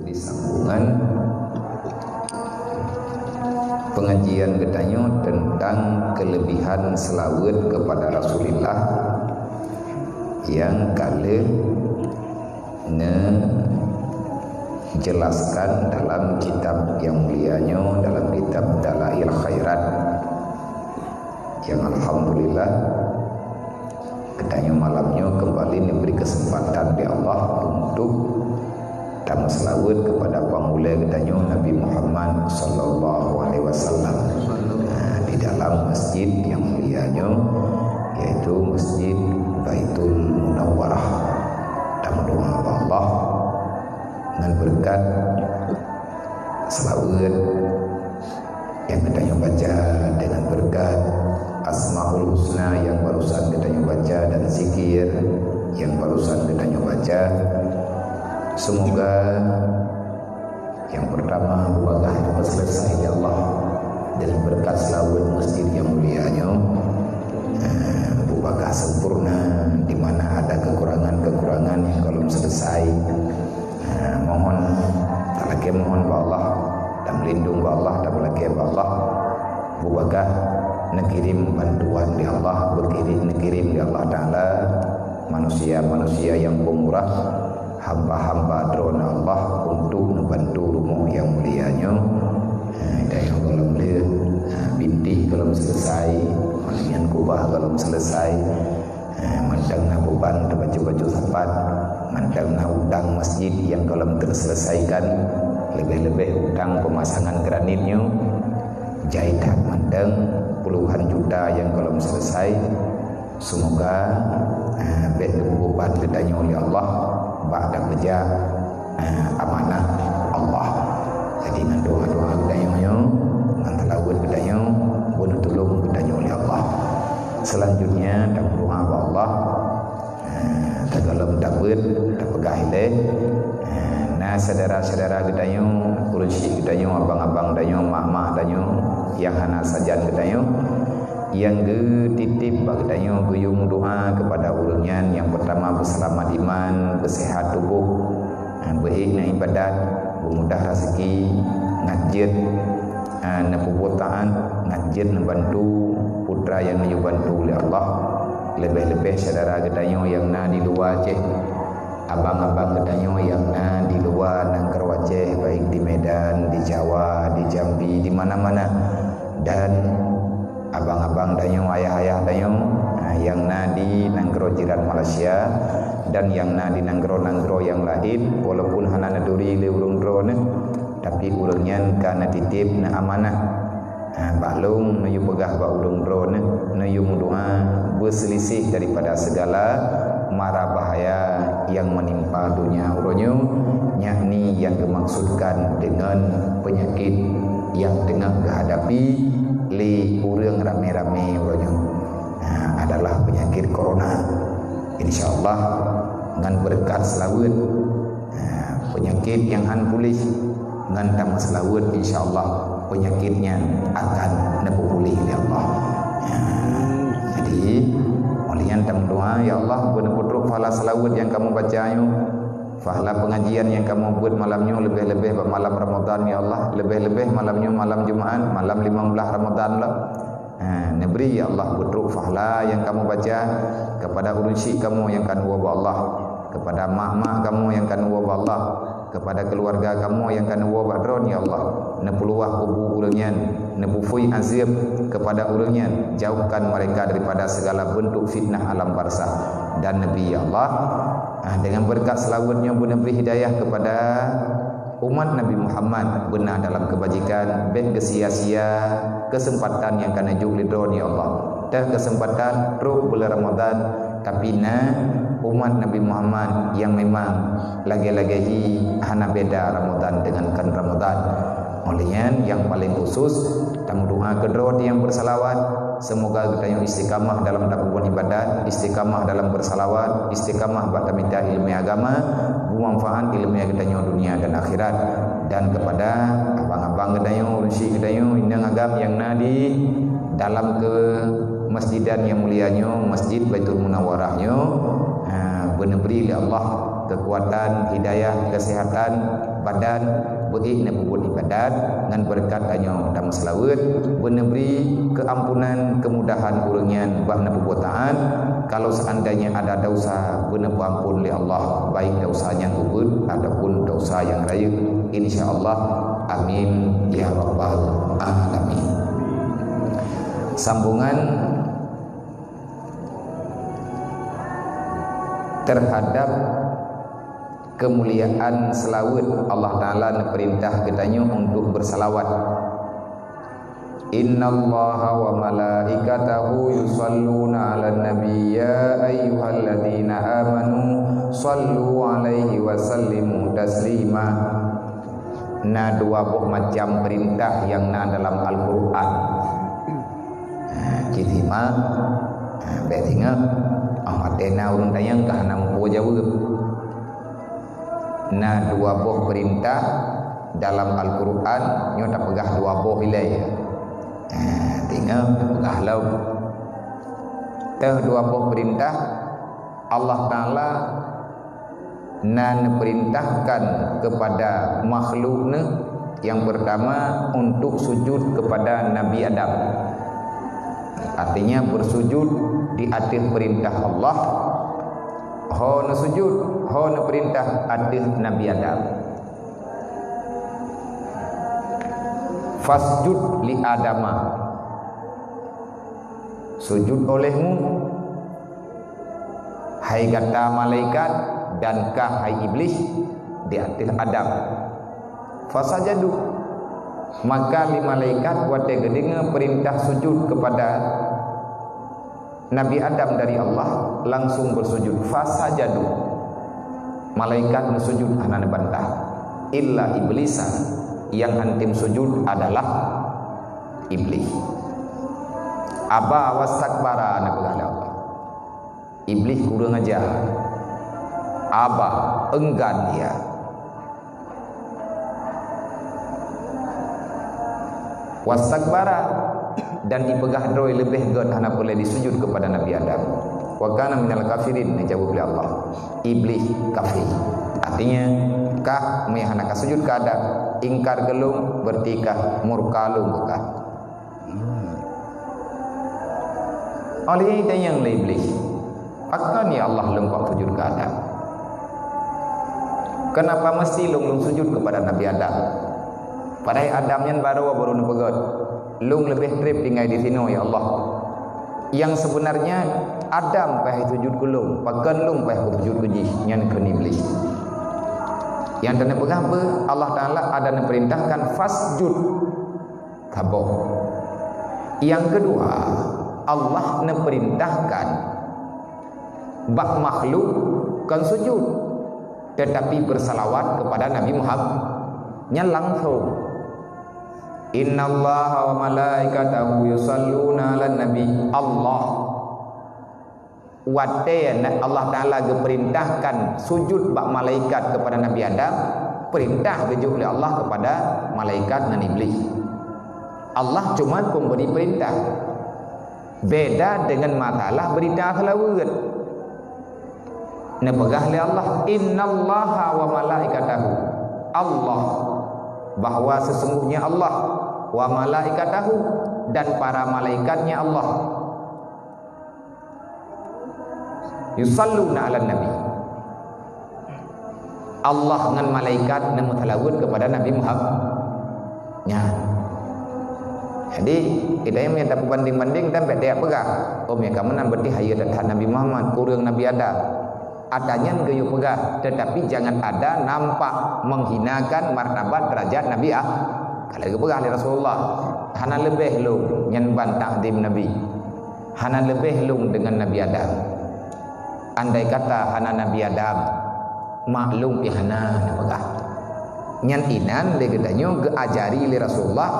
Jadi sambungan pengajian getanyo tentang kelebihan selawat kepada Rasulullah yang kali jelaskan dalam kitab yang mulianya, dalam kitab Dalail Khairat, yang alhamdulillah getanyo malamnya kembali diberi kesempatan di Allah untuk tamu selawat kepada pamula getanyo Nabi Muhammad sallallahu alaihi wasallam di dalam masjid yang mulianya, yaitu Masjid Baitul Munawwarah. Tamu doa Allah dengan berkat selawat yang getanyo baca, dengan berkat Asmaul Husna yang barusan getanyo baca, dan zikir yang barusan getanyo baca. Semoga yang pertama wabah itu selesai ya Allah, dengan berkat selawat masjid yang mulianya wabah sempurna, di mana ada kekurangan-kekurangan yang belum selesai. Mohon tak lagi mohon ba Allah dan melindung ba Allah, tak lagi ba Allah wabah nekirim bantuan di Allah, nekirim di Allah Ta'ala manusia-manusia yang pemurah, hamba-hamba drone Allah untuk membantu rumah yang mulianya. Daya kalau beliau binti kalau selesai, malian kubah kalau selesai, mandang na beban baju-baju sapat, mandang na utang masjid yang kalau terselesaikan, lebih-lebih utang pemasangan granitnya, jahitan mandang puluhan juta yang kalau selesai. Semoga beban ditanya oleh Allah ba'da kerja amanah Allah. Jadi dengan doa-doa gedanyo, dengan telawat gedanyo, boleh tolong gedanyo oleh Allah. Selanjutnya dan doa Allah tagalam dapat pegah ile. Nah saudara-saudara gedanyo, kursi gedanyo, abang-abang gedanyo, mak-mak gedanyo, yang hana sajan gedanyo, yang titip bagdanyo guyung doa kepada ulunnya. Yang pertama berselamat iman, bersehat tubuh, baik na ibadat, bermudah rezeki, ngajit na perbuatan, ngajit membantu putra yang dibantu oleh Allah. Lebih-lebih saudara gedanyo yang na di luar Aceh, abang-abang gedanyo yang na di luar nangker Aceh, baik di Medan, di Jawa, di Jambi, di mana-mana, dan abang-abang danyo, ayah-ayah danyo yang na di nanggro jiran Malaysia dan yang na di nanggro-nanggro yang lain, walaupun hana naduri le urung drone, tapi urungnya kana titip na amanah. Balung nayu pegah ba urung drone, nayu doa berselisih daripada segala mara bahaya yang menimpa dunia uronyo, yakni yang dimaksudkan dengan penyakit yang tengah dihadapi li urang rame-rame uronyo adalah penyakit corona. InsyaAllah dengan berkat selawat penyakit yang han pulih, dengan tamat selawat insyaAllah penyakitnya akan pulih ya Allah. Jadi malian tam doa ya Allah, benar-benar pahala selawat yang kamu baca yo, pahala pengajian yang kamu buat malamnya, lebih-lebih malam Ramadan ya Allah, lebih-lebih malamnya malam Jumat, malam 15 Ramadan lah. Nebri ya Allah betul pahala yang kamu baca kepada urusi kamu yang kan wabah Allah, kepada mak-mak kamu yang kan wabah Allah, kepada keluarga kamu yang kan wabah dron ya Allah. Nepuluah kubu ulunyan, nepufui azib kepada ulunyan, jauhkan mereka daripada segala bentuk fitnah alam barzah. Dan Nabi ya Allah dengan berkat selawatnya beri hidayah kepada umat Nabi Muhammad benar dalam kebajikan, ben kesia-sia kesempatan yang kena juli drone ya Allah, dan kesempatan ruh bulan Ramadan, tapi umat Nabi Muhammad yang memang lagi-lagi hana beda Ramadan dengan kan Ramadan. Olehnya yang paling khusus tamu doa kedua yang bersalawat, semoga kita yang istiqamah dalam melakukan ibadat, istiqamah dalam bersalawat, istiqamah baca minta ilmu agama, bermanfaat ilmu kita dunia dan akhirat. Dan kepada abang-abang kita urusi kita indang agam yang nadi dalam ke masjidan yang mulianya, Masjid Baitul Munawwarahnya, benar-benar Allah kekuatan, hidayah, kesihatan badan, beri na buat ibadat ngan berkat danyo dan selawat, beri keampunan, kemudahan urangnya bah na perbuatan. Kalau seandainya ada dosa, benar ampun oleh Allah, baik dosa yang gugur ataupun dosa yang raya, insyaallah. Amin ya rabbal alamin. Sambungan terhadap kemuliaan selawat, Allah Ta'ala perintah kitanya untuk bersalawat. Innallaha wa malaikatahu yusalluna 'alan nabi ya ayyuhalladzina amanu sallu 'alaihi wa sallimu taslima. Na dua buah macam perintah yang na dalam Al-Qur'an. Citima betinga amatena urang tayang kahana mampu jawab. Na dua buah perintah dalam Al-Quran nyo tak pegah dua buah hilai. Tinggal pegah lau. Teh dua buah perintah Allah Ta'ala nan perintahkan kepada makhluknya. Yang pertama untuk sujud kepada Nabi Adam. Artinya bersujud di atas perintah Allah. Hona sujud, hona perintah atas Nabi Adam. Fasjud li Adama, sujud olehmu hai kata malaikat dan kah hai iblis di atas Adam. Fasajadu, maka li malaikat wate gedenga perintah sujud kepada Nabi Adam dari Allah, langsung bersujud. Fasajadu, malaikat bersujud anak bantah. Illa iblisa, yang antim sujud adalah iblis. Aba wastakbara, anak Allah. Iblis kurang ajar. Aba, enggan dia. Wastakbara, dan dipegah droi lebih god hana boleh disujud kepada Nabi Adam. Wa kana minal kafirin, dijawab oleh Allah. Iblis kafir. Artinya kah mehana ka sujud ka Adam, ingkar gelung bertikah murka lung bekah. Oleh itu yang iblis. Akan ya Allah lengkap sujud ke Adam. Kenapa mesti lung sujud kepada Nabi Adam? Padahal Adam yang baru nepegod. Lung lebih trip tinggal di sini ya Allah. Yang sebenarnya Adam payah sujud ke lung, pakan lung payah sujud ke jih yang ke iblis. Yang tanda pegang apa? Allah Ta'ala ada perintahkan fasjud taboh. Yang kedua, Allah perintahkan bak makhluk kan sujud, tetapi bersalawat kepada Nabi Muhammad nya langsung. Innallaha wa malaikatahu yusalluna 'alan nabi. Allah Allah Ta'ala perintahkan sujud bak malaikat kepada Nabi Adam, perintah kejuk oleh Allah kepada malaikat dan iblis. Allah cuma memberi perintah. Beda dengan masalah berita selawat. Nepegah oleh Allah, innallaha wa malaikatahu. Allah, bahwa sesungguhnya Allah, wa malaikatahu, dan para malaikatnya Allah, yusalluna 'alan nabi. Allah dengan malaikat nemu talawud kepada Nabi Muhammad. Ya. Jadi kita yang minta banding-banding dan beda pegang. Ya kamu nan berarti hayat Nabi Muhammad kurang Nabi Adam. Adanya gayu pegang, tetapi jangan ada nampak menghinakan martabat derajat Nabi Kalau pegang oleh Rasulullah, hana lebih lung nyan takdim Nabi. Hana lebih lung dengan Nabi Adam. Andai kata hana Nabi Adam maklum ihana pegang. Nyan inan legedanyo geajari oleh Rasulullah,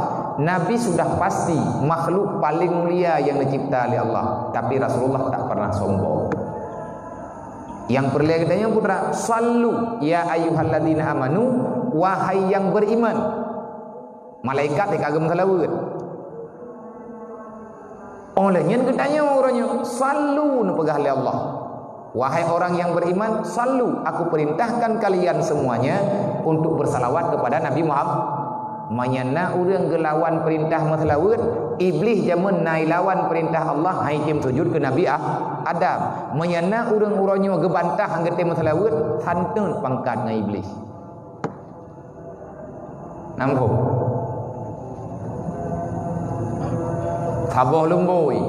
Nabi sudah pasti makhluk paling mulia yang dicipta oleh Allah, tapi Rasulullah tak pernah sombong. Yang perlegedannya putra, sallu ya ayyuhalladzina amanu, wahai yang beriman. Malaikat dikagem kalawut. Oleh nyen gedanya orangnya sallu nepegah oleh Allah. Wahai orang yang beriman, sallu, aku perintahkan kalian semuanya untuk bersalawat kepada Nabi Muhammad. Manyana urang gelawan perintah masalawat, iblis jamun nai lawan perintah Allah haikim sujud ke Nabi Adam. Manyana urang uronyo gebantah anggete masalawat, santun pangkat ngai iblis. Nampo. Saboh lumboi.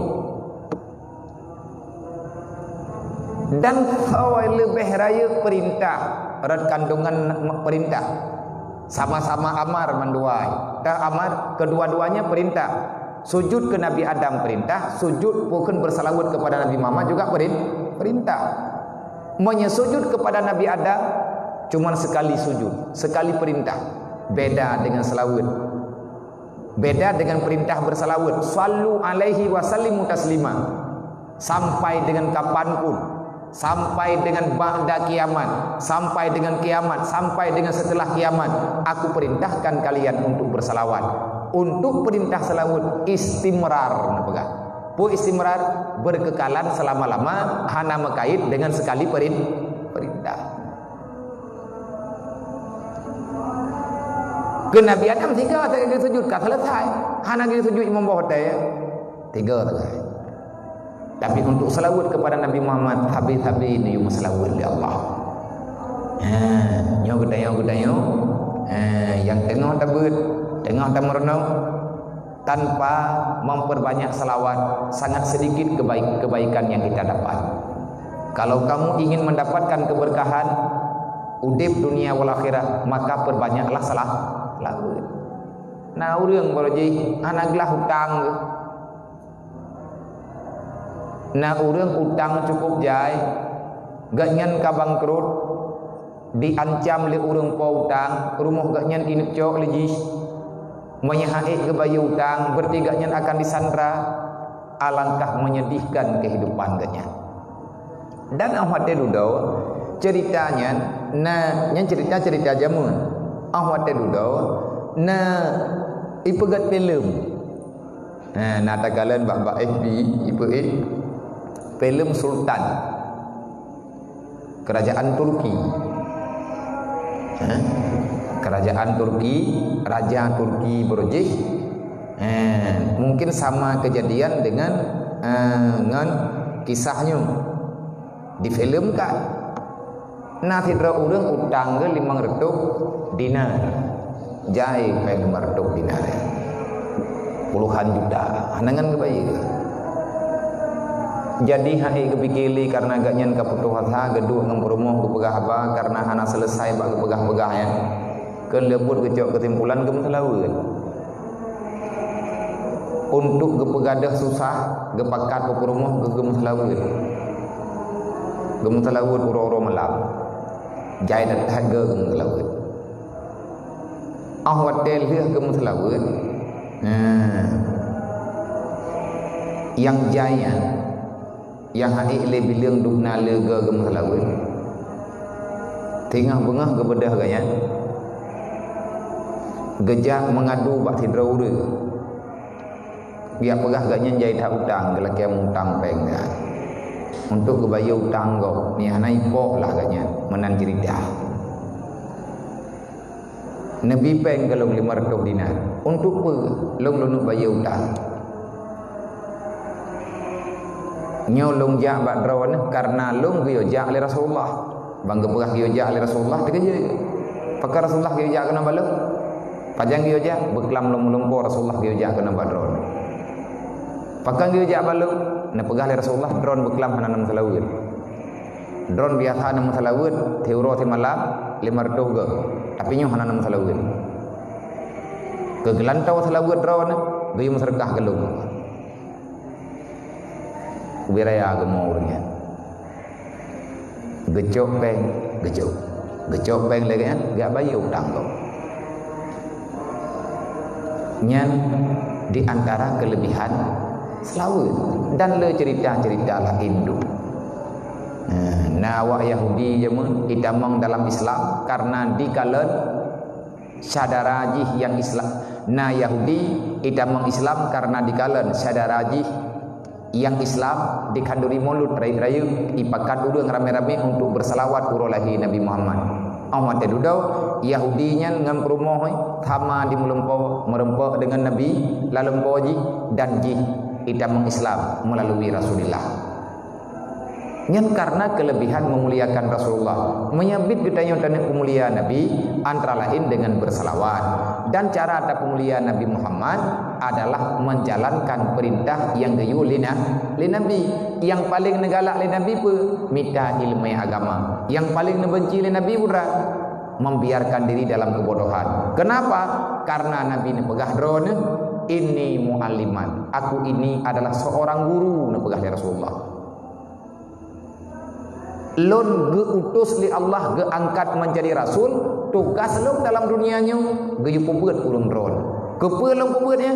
Dan sawai lebih raya perintah, erat kandungan perintah, sama-sama amar menduai. Amar kedua-duanya perintah. Sujud ke Nabi Adam perintah, sujud bukan bersalawat kepada Nabi Muhammad juga perintah. Menyesujud kepada Nabi Adam cuma sekali sujud, sekali perintah. Beda dengan salawat. Beda dengan perintah bersalawat. Sallu alaihi wasallimu taslima. Sampai dengan kapanpun, sampai dengan ba'da kiamat, sampai dengan kiamat, sampai dengan setelah kiamat, aku perintahkan kalian untuk bersalawat. Untuk perintah salawat istimrar, pu istimrar berkekalan selama-lama, hana mekait dengan sekali perintah. Ke Nabi Adam 3 tak sujud, kata selesai. Hana kita sujud imam bahotay 3 tak. Tapi untuk salawat kepada Nabi Muhammad, habis-habis ini you salawat li Allah. Nyo gedayo. Yang tengah tabut, tengah tamerno tanpa memperbanyak salawat, sangat sedikit kebaikan yang kita dapat. Kalau kamu ingin mendapatkan keberkahan udip dunia wal akhirah, maka perbanyaklah salawat. Nah, urang boroji anaglah hutang. Nah, urang utang cukup jai, ganyan kabang kerut, diancam le urang po utang, rumah ganyan kinuk cok lejis, menyahai ke bayu utang, berarti ganyan akan disandra, alangkah menyedihkan kehidupan ganyan. Dan ahwate dudo ceritanya, nah, yang cerita jamun, ahwate dudo, nah, ipegat film, nah, tagalan bak FB, film Sultan Kerajaan Turki. Kerajaan Turki, Raja Turki berujih. Mungkin sama kejadian dengan kisahnya di film kan. Nah, tidra urang utang ke 500 dinar. Jai pe 500 dinar. Puluhan juta. Hanangan ke bayi ke. Jadi hai kepikili karena ganyan kaputuh hata geduk ngam rumah kepegah apa karena hana selesai bak kepegah-pegah ya. Ke lebut kecok kesimpulan kemetelaweun. Untuk kepegadah susah, gepakat ke rumah ke gemetelaweun. Gemetelaweun uro-uro melap. Jai dat harga gemetelaweun. Ahwatel liah gemetelaweun. Yang jaya yang hari le bilang dukna lega gemetelaweun. Tengah bengah kebedah gaya. Gejak mengadu bak tidra ura. Biar pegah gaknya jai tak utang, gelak yang utang peng dah. Untuk kebaya utang kau, ni hanai pok lah gaknya menan cerita. Nabi peng kalau 500 dinar. Untuk apa? Long baya utang. Nyolong jak bak drawan karena long giyo jak oleh Rasulullah. Bangga pegah giyo jak oleh Rasulullah dikeje. Pakar Rasulullah giyo jak kena balok. Pajang giyo jak beklam lompo Rasulullah giyo jak kena badron. Pakang giyo jak balok na pegah oleh Rasulullah drone beklam hananam salawut. Drone biasa hanam salawut teuro ti malam 500 ge. Tapi nyo hananam salawut. Kegelantau salawut drone giyo masyarakat gelung. Wiraya gemurnya. Gecok peng lagi kan gak bayi utang kau. Nyan di antara kelebihan selawat dan le cerita-cerita lah Hindu. Nah, awak Yahudi jamun idamang dalam Islam karena dikalan syadarajih yang Islam. Nah, Yahudi idamang Islam karena dikalan syadarajih yang Islam dikanduri mulut raya ipakat udang rame-rame untuk bersalawat urolahi Nabi Muhammad. Awat dudau Yahudinya ngam perumoh thama di melempau merempau dengan Nabi lalempau ji dan ji ida mengislam melalui Rasulullah. Nyen karena kelebihan memuliakan Rasulullah, menyabit gedanya dan pemuliaan Nabi antara lain dengan bersalawat. Dan cara ada pemuliaan Nabi Muhammad adalah menjalankan perintah yang gayu lina Nabi. Yang paling negalak li Nabi pun minta ilmu agama. Yang paling nebenci li Nabi pura membiarkan diri dalam kebodohan. Kenapa? Karena Nabi ni pegah drone ini mualliman. Aku ini adalah seorang guru ni pegah Rasulullah. Lon ge utus li Allah ge angkat menjadi rasul, tugas lom dalam dunianya ge yupeut ulun drone. Kepelong pebeutnya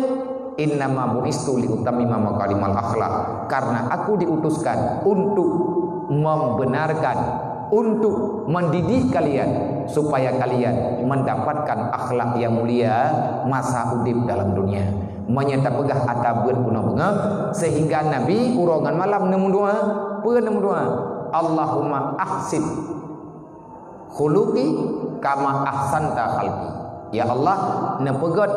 innama buistu li utammima makarimal akhlak, karena aku diutuskan untuk membenarkan, untuk mendidik kalian supaya kalian mendapatkan akhlak yang mulia masa udip dalam dunia. Menyata pegah atabeut punah-punah sehingga Nabi urongan malam nemu doa, peun nemu doa. Allahumma ahsin khuluqi kama ahsanta khalqi. Ya Allah, nepegot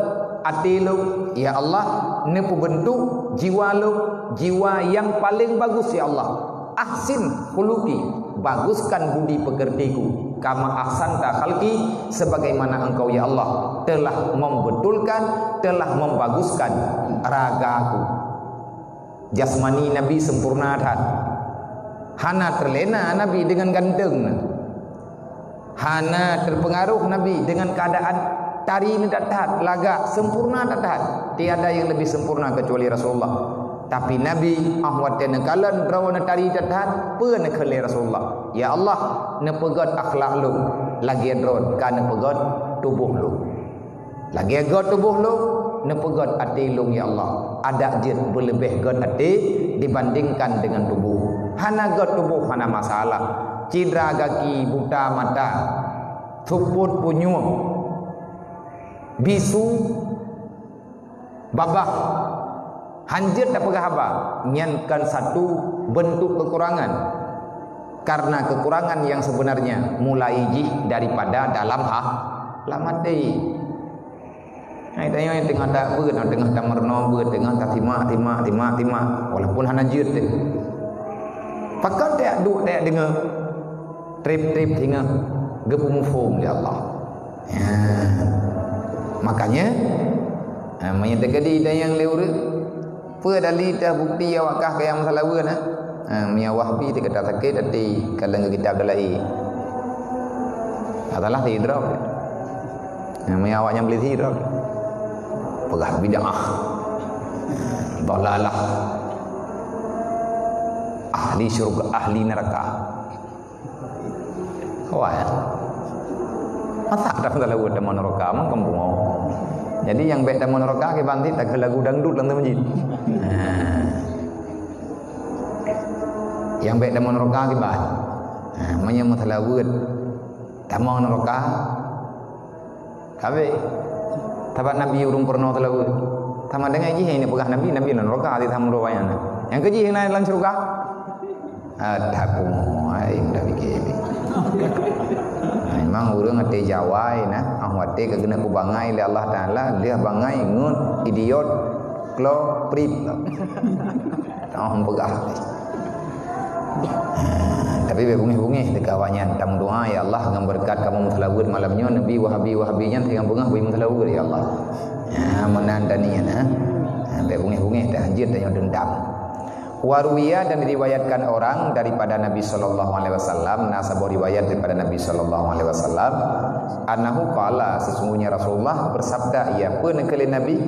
ati lu, ya Allah, nepu bentuk jiwa lu, jiwa yang paling bagus ya Allah. Ahsin khuluqi, baguskan budi pekertiku, kama ahsanta khalqi, sebagaimana engkau ya Allah telah membetulkan, telah membaguskan ragaku. Jasmani Nabi sempurna dah. Hana terlena Nabi dengan ganteng. Hana terpengaruh Nabi dengan keadaan tari ni tak tahan, lagak sempurna tak tahan. Tiada yang lebih sempurna kecuali Rasulullah. Tapi Nabi ahwat dan kalan rawana tari tak tahan, pun kele Rasulullah. Ya Allah, ne pegot akhlak lu, lagi adron kan ne pegot tubuh lu. Lagi god tubuh lu, ne pegot hati lu ya Allah. Ada je berlebih god hati dibandingkan dengan tubuh. Hana god tubuh hana masalah. Cedera kaki, buta mata, tuput punyung, bisu, babak, hanjir tak pegah apa. Nyankan satu bentuk kekurangan. Karena kekurangan yang sebenarnya mulai jih daripada dalam hati. Hai tanya yang tengah tak beut, tengah tak merno beut, tengah tak tima. Walaupun hana jut deh. Pakat tak duk tak dengar trip hingga gepumufum ya Allah. Ya. Makanya menyatakan dia yang lewur apa dalil dah bukti awakah ke yang masalah wen mia wahbi dia kata sakit tadi kalau kitab dalai adalah hidrak. Mia awaknya beli hidrak. Pegah bid'ah. Dalalah. Ahli syurga, ahli neraka. Wah, masa ada lagu dalam neraka, mang kampung. Jadi yang baik dalam neraka ke banti tak lagu dangdut dalam masjid. Yang baik dalam neraka ke ban. Menyamut lagu dalam neraka. Kabe, tabat Nabi urung pernah lagu. Tamat dengan ji ini pegah Nabi neraka di tamu doayan. Yang keji yang lain dalam syurga. Ada pun ai dah fikir. Memang urang ate jawai nah, ahwate kagena ku bangai li Allah Taala, dia bangai ngut idiot klo prip. Tah pegah. Tapi bebungih-bungih dekawannya tam doa ya Allah ngam berkat kamu mutlawud malamnya Nabi wahabi-wahabinya tengah bungah bui mutlawud ya Allah. Ya menandani nah. Bebungih-bungih dah anjir dan dendam. Waruwiya dan diriwayatkan orang daripada Nabi sallallahu alaihi wasallam, nasabah riwayat daripada Nabi sallallahu alaihi wasallam, annahu qala, sesungguhnya Rasulullah bersabda, ia pun kali Nabi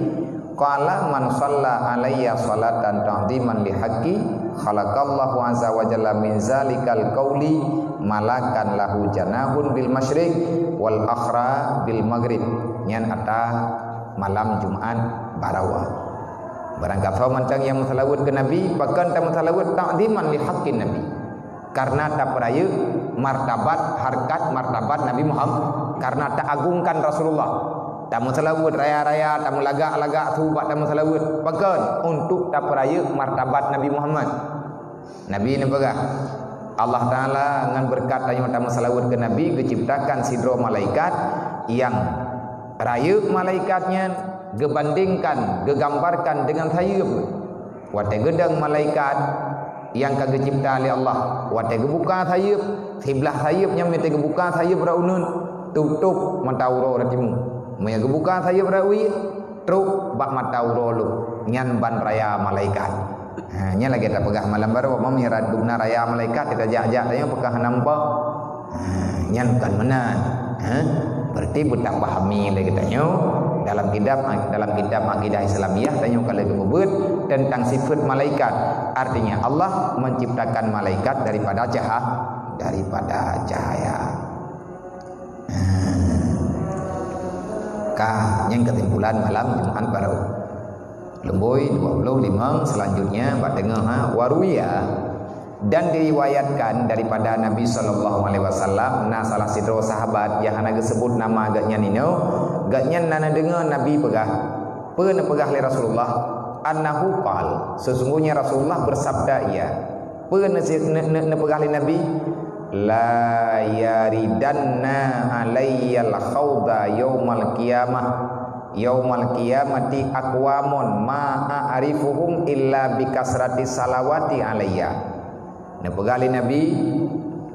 qala man shalla alayya salatan ta'dhiman li haqqi khalaqallahu azza wa jalla min zalikal qauli malakan lahu janahun bil masyriq wal akhra bil maghrib. Nyan ata malam Jumat barawah. Barang kafir mancang yang mutalawud ke Nabi, bahkan tak mutalawud ta'ziman li haqqin Nabi. Karena tak peraya martabat, harkat martabat Nabi Muhammad, karena tak agungkan Rasulullah. tamu selawat raya-raya, tamu lagak-lagak tu buat tamu selawat. Bahkan untuk tak peraya martabat Nabi Muhammad. Nabi ni pegah. Allah Ta'ala dengan berkat tamu selawat ke Nabi, keciptakan sidro malaikat yang raya malaikatnya gebandingkan, gegambarkan dengan sayup. Watai gedang malaikat yang kagak cipta oleh Allah. Watai gebuka sayup, sebelah sayupnya minta gebuka sayup raunun, tutup mata uro ratimu. Maya gebuka sayup rawi, truk bak mata uro lu. Nyan ban raya malaikat. Nya lagi tak pegah malam baru mau mirat guna raya malaikat kita jak-jak tanya pegah nampak. Nyan kan menan. Berarti budak pahami lagi tanya dalam kitab akidah Islamiyah tanya kalau disebut tentang sifat malaikat. Artinya Allah menciptakan malaikat daripada cahaya. Yang kesimpulan malam Jumat baru. Lemboi 25 selanjutnya batengah waruya dan diriwayatkan daripada Nabi sallallahu alaihi wasallam na salah sidro sahabat yang ana disebut nama agaknya nino agaknya nana dengar Nabi pernah li Rasulullah annahu qal sesungguhnya Rasulullah bersabda ia pernah pegah li Nabi la yaridanna alayyal khawda yaumal qiyamati aqwamun ma a'rifuhum illa bikasrati salawati alayya. Nah pegali Nabi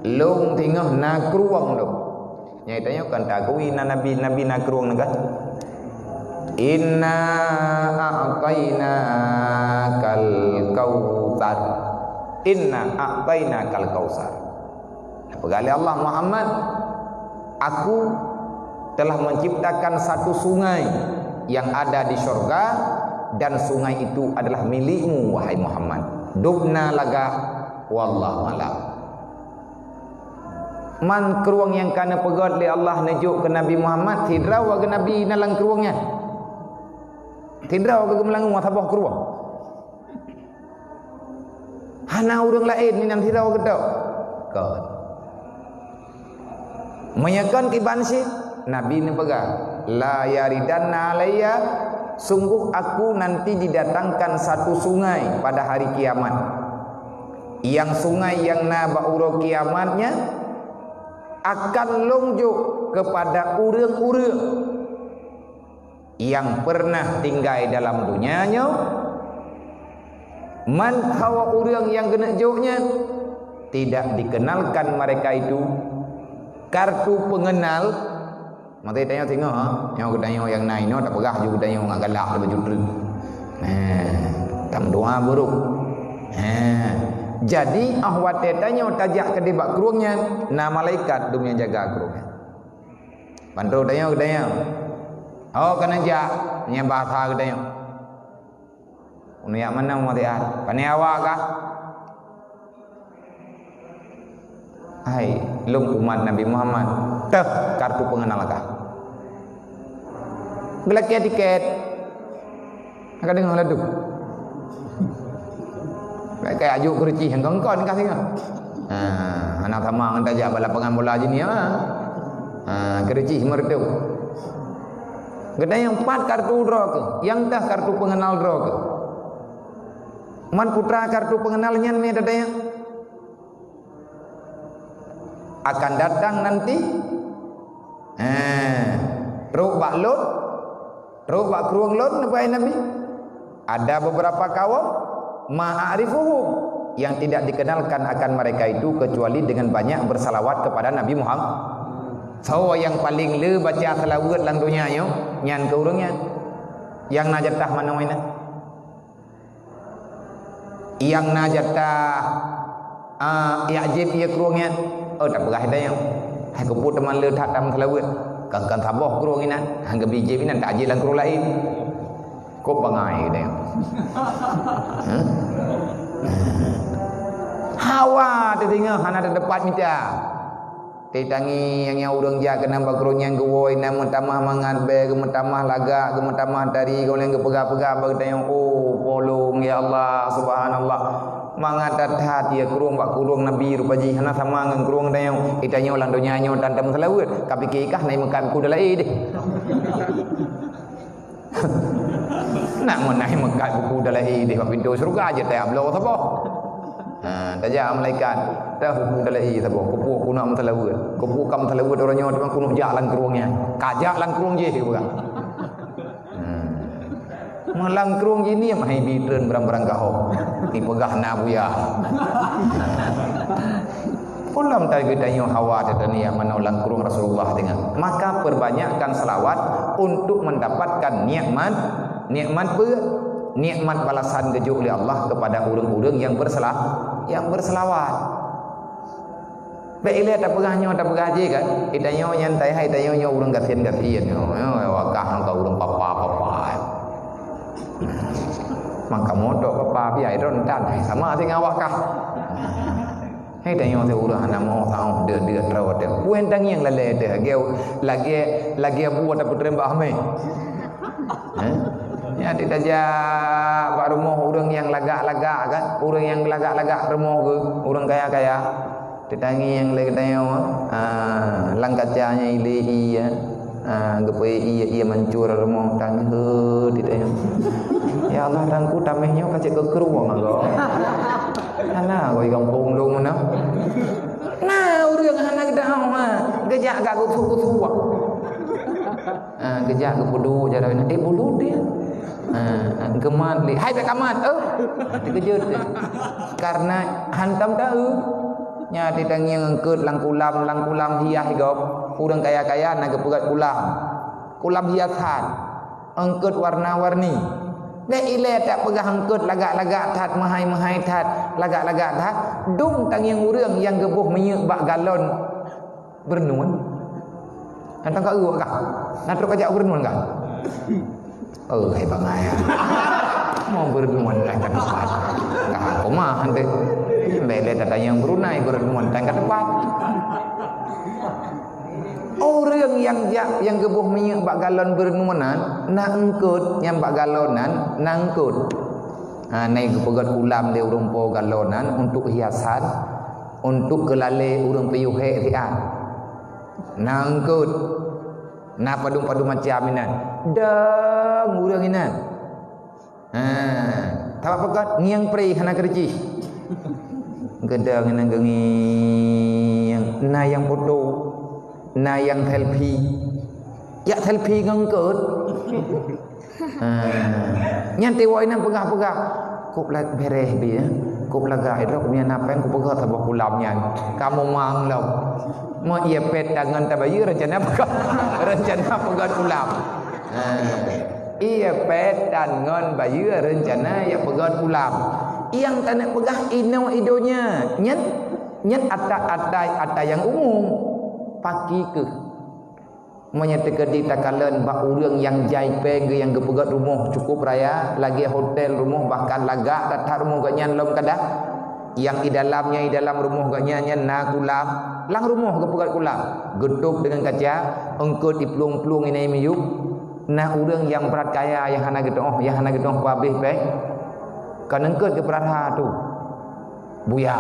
long tengah nakruang tu. Nyai tanya kan takui nabi nakruang kan. Inna a'tayna kal kautsar. Inna a'tayna kal kautsar. Nah pegali Allah Muhammad, aku telah menciptakan satu sungai yang ada di syurga dan sungai itu adalah milikmu wahai Muhammad. Dubna laga wallahu a'lam. Man keruang yang kana pegat li Allah najuk ke Nabi Muhammad tidraw ke Nabi nalang keruangnya. Tidraw ke gemelang muatabah keruang. Hana urang lain ni nam tidraw ke dak. Kan. Menyakan kibansi Nabi ni pegang la yaridanna alayya sungguh aku nanti didatangkan satu sungai pada hari kiamat yang sungai yang na bauro kiamatnya akan lonjok kepada urang-urang yang pernah tinggal dalam dunianya man hawa urang yang kena joknya tidak dikenalkan mereka itu kartu pengenal. Mata tanya tengok yang aku tanya yang naik no tak pegah juga tanya ngak galak lebih jutru. Tam doa buruk. Jadi ahwat tanya tajak ke debak keruangnya na malaikat dunia jaga keruangnya. Bantu tanya. Oh kena jak nya bahasa ke tanya. Unu yang mana mau lihat? Pani awak kah? Hai, lum umat Nabi Muhammad. Teh kartu pengenal kah? Belakang tiket. Agak dengar ladu. Kayak ajuk kerci yang kongkon kasih. Anak sama ngan tajak bala pengambola je ni kerci merdu. Gede yang 4 kartu draw ke, yang dah kartu pengenal draw ke. Man putra kartu pengenalnya ni ada yang akan datang nanti. Ruk baklot Terus bak keruang lot Nabi. Ada beberapa kaum ma'arifuhum yang tidak dikenalkan akan mereka itu kecuali dengan banyak bersalawat kepada Nabi Muhammad. So yang paling le baca salawat lang dunia yo nyan ke urangnya. Yang najatah mana mana? Yang najatah yajib ia keruangnya. Oh tak berah dah yang. Hai kuput teman le tak tam salawat. Kan tabah keruang ini hangga biji ini tak ajil lang keruang lain. Kau bangai dia. Hawa tertinggal hana ada depan minta. Tetangi yang urang ja kena bakro yang gewoi nama tamah mangan be gemetamah laga gemetamah dari kau yang pegah-pegah bagi tayang oh polong ya Allah subhanallah mangat tatat dia kurung bak kurung nabi rupaji hana sama ngan kurung tayang itanya ulang dunia nyo tantam selawat tapi kikah nai makan ku dalai deh Nak menai mekat buku dalam di pintu syurga aja tak ablo apa. Tajak malaikat dah buku dalam apa. Kupu kuna mentalawa. Kupu kam mentalawa orangnya memang kuno jalan kerungnya. Kajak lang kerung je bukan. Malang kerung gini mah bitreun barang-barang gaho. Ti pegah na buya. Ulam tadi kita yang hawa dan yang menolak kurung Rasulullah dengan maka perbanyakkan selawat untuk mendapatkan nikmat balasan gejuk oleh Allah kepada orang-orang yang berselawat. Baik lihat tak pegahnya tak pegah je kan. Kita nyantai hai kita orang gatian-gatian wakah kau orang papa. Maka modok papa biar rontan sama dengan wakah. Hai tanya orang urang nama tahu dia terawat dia. Puan tang yang lele dia. Lagi buat apa terembak ame. Ya tidak aja pak rumah orang yang lagak-lagak kan. Orang yang lagak-lagak rumah ke. Orang kaya-kaya. Ditangi yang lagi tanya lang kacanya ili iya. Gepai iya mencur rumah tang ditanya. Ya Allah tangku tamehnya kacik ke keruang agak. Alah kau ikan punggung mana? Nah, orang anak dah gejak gak kutu. Gejak ke bodoh jadi nanti bodoh dia. Gemat li, hai tak kamat. Dikejut dia. Karena hantam tahu. Nya ditang yang engkeut lang kulam hias gop. Urang kaya-kaya nak kepegat kulam hiasan. Engkeut warna-warni. Dah ile tak pegah angkut lagak-lagak tat mahai tat lagak-lagak tat dung tang yang urang yang gebuh menyek bak galon bernun antang ka urang kah nak truk ajak bernun kah hai bangai mau bernun dah ke tempat kah komah ante bele tata yang Brunei bernun tang ke tempat orang yang gebuh minyak bak galon bernuanan nak engkut yang bak galonan nangkut. Naik pegat ulam dia urang po galonan untuk hiasan, untuk kelale urang peyuhe rian. Nangkut. Na padu-padu macam inan. Dang urang inan. Tahu pegat ngiang prei hana kerji. Gedang inan gengi yang bodoh. Na yang selfie ya selfie ngangkut nyantai woi nang pegah-pegah kup lag bereh dia kup lagai ro punya napen kup pegah tabah kulamnya kamu mang lo mau ia pet tangan tabayu rencana pegah kulam ia pet tangan bayu rencana ya pegah kulam yang tak pegah ino idonya nyat ada yang umum pagi ke menyatakan di takalan bak urang yang jaipeng yang gepegat rumah cukup raya lagi hotel rumah bahkan lagak datang rumah gak nyan lom kadah yang di dalam rumah gak nyan na kulam lang rumah gepegat kulam geduk dengan kaca engkut di pelung-pelung ini miyuk na urang yang berat kaya yang hana gedong pabih pe kan engkut ke berat tu buya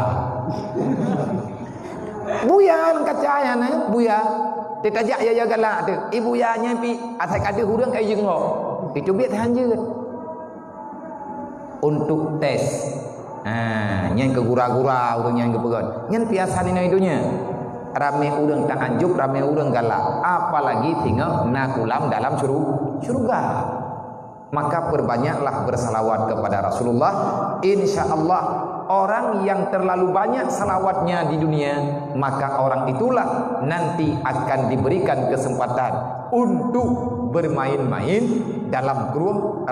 buya kacaya na buya ditajak ya galak tu ibu ya pi asal kada hurang kai jengok dicubit hanjeut untuk tes nyen ke gura-gura urang yang gepegat nyen biasa ni idunya rame urang tak anjuk rame urang galak apalagi tinggal nakulam dalam surga maka perbanyaklah bersalawat kepada Rasulullah insyaallah orang yang terlalu banyak salawatnya di dunia maka orang itulah nanti akan diberikan kesempatan untuk bermain-main dalam kurung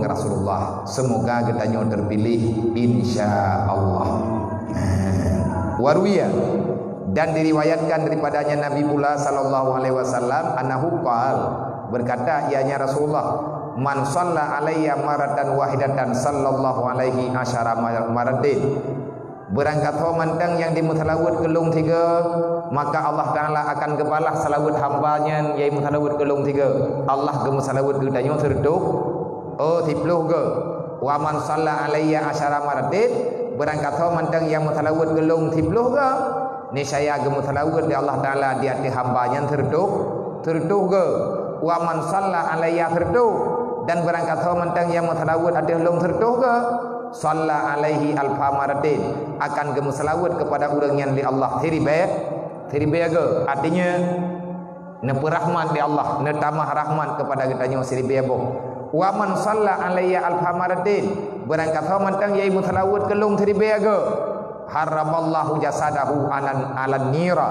Rasulullah semoga kita terpilih insyaallah. Warwiya dan diriwayatkan daripadanya Nabi pula sallallahu alaihi wasallam annahu qala berkata ianya Rasulullah man shalla alayya maratan wahidatan sallallahu alaihi asyara maratin berangkat mantang yang dimutalawud gelung 3 maka Allah Taala akan kebalah salawat hambanya yang mutalawud gelung 3 Allah ke mutalawud ke danyo tertuk tipluh ke wa man shalla alayya asyara maratin berangkat mantang yang mutalawud gelung tipluh ke niscaya ke mutalawud di Allah Taala di hati hambanya tertuk ke wa man salla alayya terdu dan barang kata mentang yang mutalawud ada long terdu ke salla alaihi alfa maratin akan gemusalawud kepada orang yang li Allah teribe ke artinya nepe rahmat di Allah ne tamah rahmat kepada kitanya seribe boh wa man salla alayya alfa maratin barang kata mentang yang mutalawud ke long teribe ke haramallahu jasadahu alan nira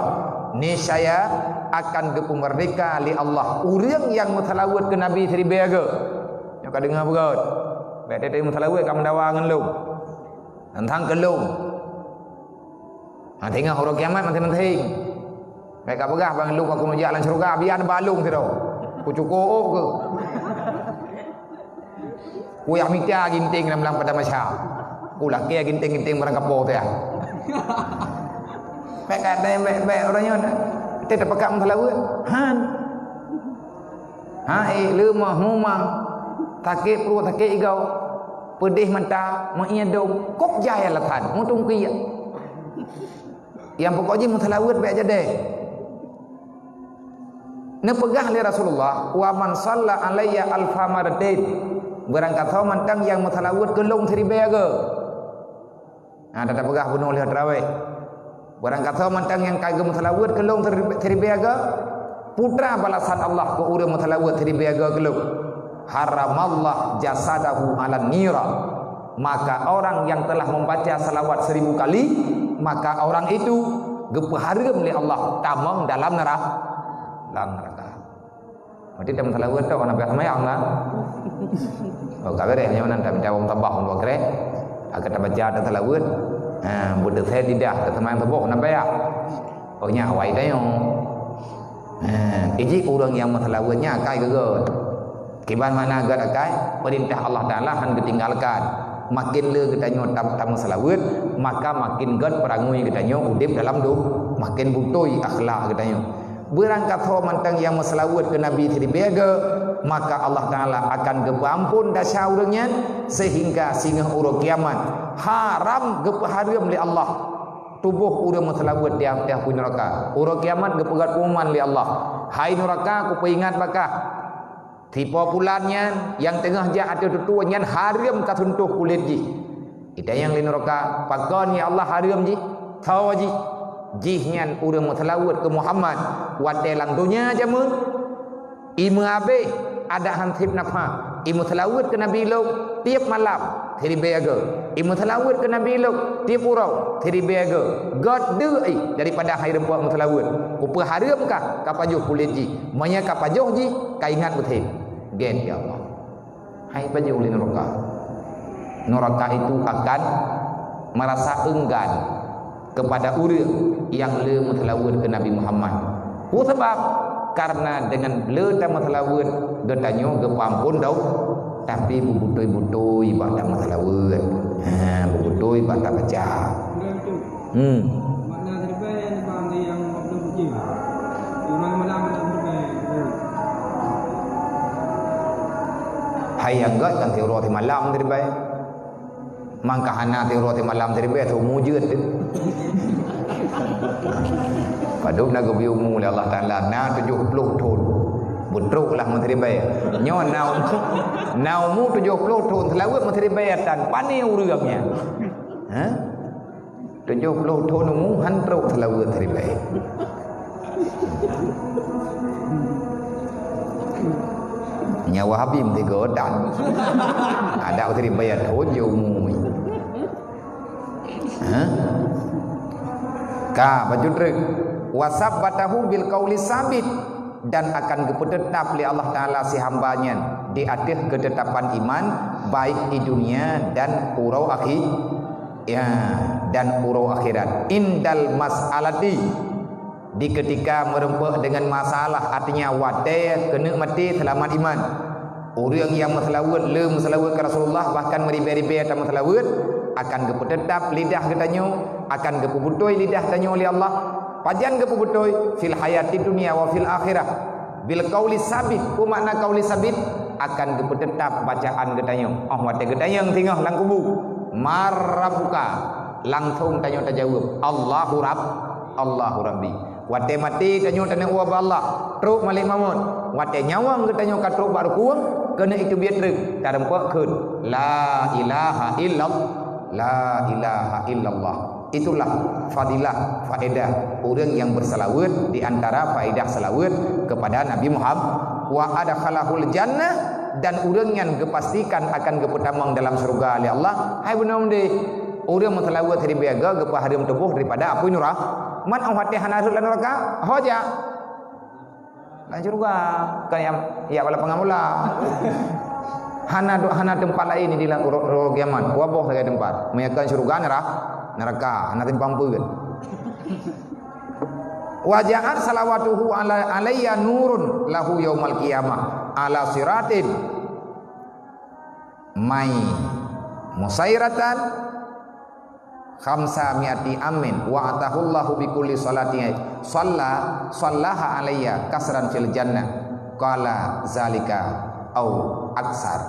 niscaya akan gepu merdeka li Allah orang yang mutalawud ke Nabi teribe ke yang kau dengar begot baik dia mutalawud kamu dawa ngan lu tentang ke lu tengah huruf kiamat penting baik kau pegah bang lu aku menuju alam syurga biar balung tu ku cukup ke ku yang mikir ginting dalam pada masyarakat ku laki ginting barang kapo tu ya baik kata baik orangnya tidak pakai mutalawud lemah humang takik perut takik igau pedih mentah mengiadong kok jaya latan untung kia yang pokoknya mutalawud baik jadi ne pegah li Rasulullah wa man salla alayya alfa maratin barang kata mentang yang mutalawud ke long seribe ke ada pegah bunuh lihat tarawih barang kata mentang yang kagem mutalawud ke long seribe ke putra balasan Allah ke urang mutalawud seribe ke lu haramallah jasadahu ala nira maka orang yang telah membaca salawat 1000 kali maka orang itu gepaharam li Allah tamang dalam neraka berarti dalam salawat tu orang biasa mayang lah kalau yang mana tak minta tambah untuk kere agar tak baca dalam salawat budak saya tidak teman tebok nak bayar nya awai dah yang iji orang yang salawatnya kai gegot kiban mana agak akai perintah Allah Taala han ketinggalkan makin le katanya tam salawat maka makin gad perangui katanya udip dalam du makin butoi akhlak katanya berangkat ho mantang yang selawat ke Nabi teribaga maka Allah Taala akan gepampun dasya urangnya sehingga singgah urang kiamat haram gepaharam li Allah tubuh urang selawat dia pun neraka urang kiamat gepegat pengumuman li Allah hai neraka ku peingat bakah tipe pulannya yang tengah jah ada tutuannya haram katuntuh kulit ji ida yang li neraka pagon ya Allah haram ji tahu ji jihnya urang mutalawud ke Muhammad wate lang dunia jamun imu abe ada hantip nafha imu talawud ke Nabi lo tiap malam teri beaga imu talawud ke Nabi lo tiap urau teri beaga god deui daripada hai rempuak mutalawud upa haramkah kapajuh kulit ji manya kapajuh ji kaingat betul gen ya Allah hai pajuh li neraka itu akan merasa enggan kepada urang yang le mutalawud ke Nabi Muhammad. Sebab karena dengan le ta mutalawud getanyo gepampun dau tapi bubutoi baca mutalawud. Bubutoi baca baca. Makna terbaik yang faham yang waktu uji. Malam-malam terbaik. Hayang gat kan teori malam terbaik. Mangka hana teori malam terbaik tu mujud. Paduk nak biu mu oleh Allah Taala na 70 tahun. Butruklah menteri bayar. Nyo naumu 70 tahun selawat menteri bayar tan pani urangnya. 70 tahun mu hantruk selawat menteri bayar. Nyawa habim ti godan. Ada menteri bayar hojo mu. Ka bajudrek wasabbatahu bil qauli sabit dan akan kepetetap oleh Allah Taala si hambanya di atas ketetapan iman baik di dunia dan urau akhir dan urau akhirat indal mas'alati di ketika merempah dengan masalah artinya wate kena mati selamat iman orang yang selawat le selawat ke Rasulullah bahkan meribe-ribe atau selawat akan kepetetap lidah katanya akan kepubutoi lidah tanya oleh Allah pajan kepubutoi fil hayati dunia wa fil akhirah bil qauli sabit ku makna qauli sabit akan kepetetap bacaan katanya wate katanya yang tinggal lang kubu marabuka langsung tanya jawab Allahu Rabbi Wate mati tanyo tanang uwa Allah. Truk malik mamut. Wate nyawang ke tanyo ka truk baru kuang kena itu biar truk. Dalam keun. La ilaha illallah. La ilaha illallah. Itulah fadilah, faedah orang yang bersalawat, di antara faedah salawat kepada Nabi Muhammad. Wa adkhalahul jannah, dan orang yang kepastikan akan kepertamang dalam surga oleh Allah. Hai benar deh. Orang mensalawat hari biaga gepah hari tubuh daripada apa nurah. Man awat hanarul neraka hoja. Lan surga kayak ya wala pengamula. Hana tempat lain di dalam roh kiamat. Waboh saja tempat. Meyakan surga neraka hana tempat pun. Waja'at salawatuhu alayya nurun lahu yaumal qiyamah ala siratin mai musairatan khamsa mi'ati amin wa atahullahu bikulli salati sallaha alayya kasran fil jannah qala zalika au aksar.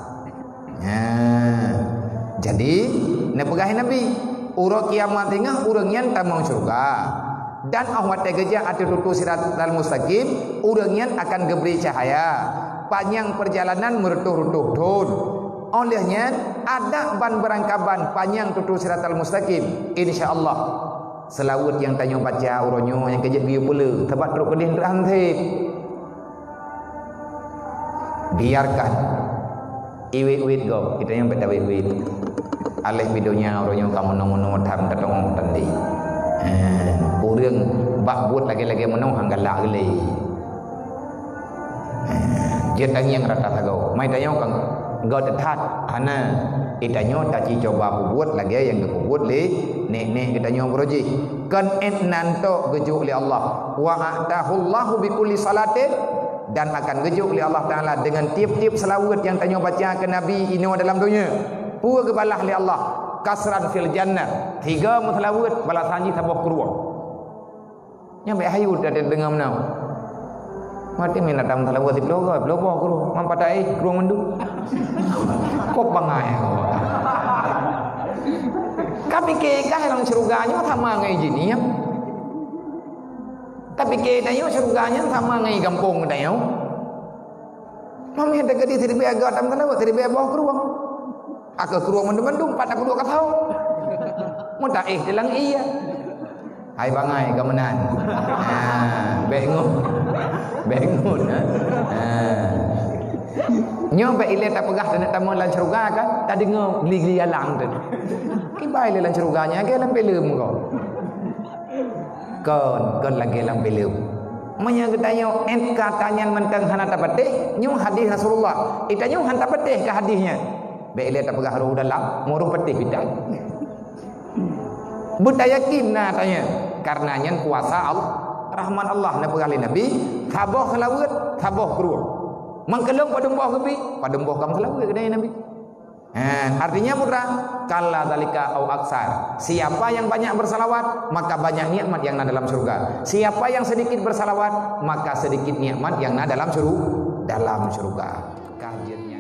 Jadi nepegahin Nabi urang kiamat tengah urang yang tamang surga dan ahwat geja ati tutu siratal mustaqim urang yang akan geberi cahaya panjang perjalanan merutuh-rutuh don. Olehnya ada ban berangkaban panjang tutu siratal mustaqim insyaallah. Selawat yang tanya baca uronyo yang kejat biu pula tempat teruk kedih terhantip. Biarkan iwit-iwit go kita yang pada iwit. Alih videonya uronyo kamu nomo tham tatong tandi. Urang bak buat lagi-lagi menong hanggala gele. Dia tanya yang rata tagau. Mai tanya kang gau tetat ana itanyo taci coba buat lagi yang buat le nek itanyo broji kan nanto gejuk li Allah wa atahullahu bikulli salatin dan akan gejuk li Allah taala dengan tiap-tiap selawat yang tanyo baca ke nabi ini dalam dunia pua kebalah li Allah kasran fil jannah 3 selawat balas sanji sabah keruang nyampe hayu ada dengar menau mati minat dalam selawat di blogo guru mampatai keruang mendu kok bangai tapi ke dalam surganya sama ngai jini ya tapi ke dalam surganya sama ngai kampung dayo mami ada ke di sini agak dalam selawat di bawah keruang aku keruang mendu pada kedua katau mudah dalam iya hai bangai gamenan bengun nyampe ile tak pegah dan tamu lan surga kan tak dengar geli-geli alang tu ki bai le lan surganya ke lan pelem kau kon lagi lan pelem manya gedayo ent katanya mentang hana tapateh nyu hadis Rasulullah itanyo han tapateh ke hadisnya be ile tak pegah ru dalam muruh petih bidang budaya kimna tanya karenanya kuasa Allah rahman Allah na pegali nabi thaboh selawat thaboh keruang mangkelong padembah kebi padembah kam selawat kedai nabi artinya putra kala dalika au aksar siapa yang banyak bersalawat maka banyak nikmat yang ada dalam surga siapa yang sedikit bersalawat maka sedikit nikmat yang ada dalam surga kajian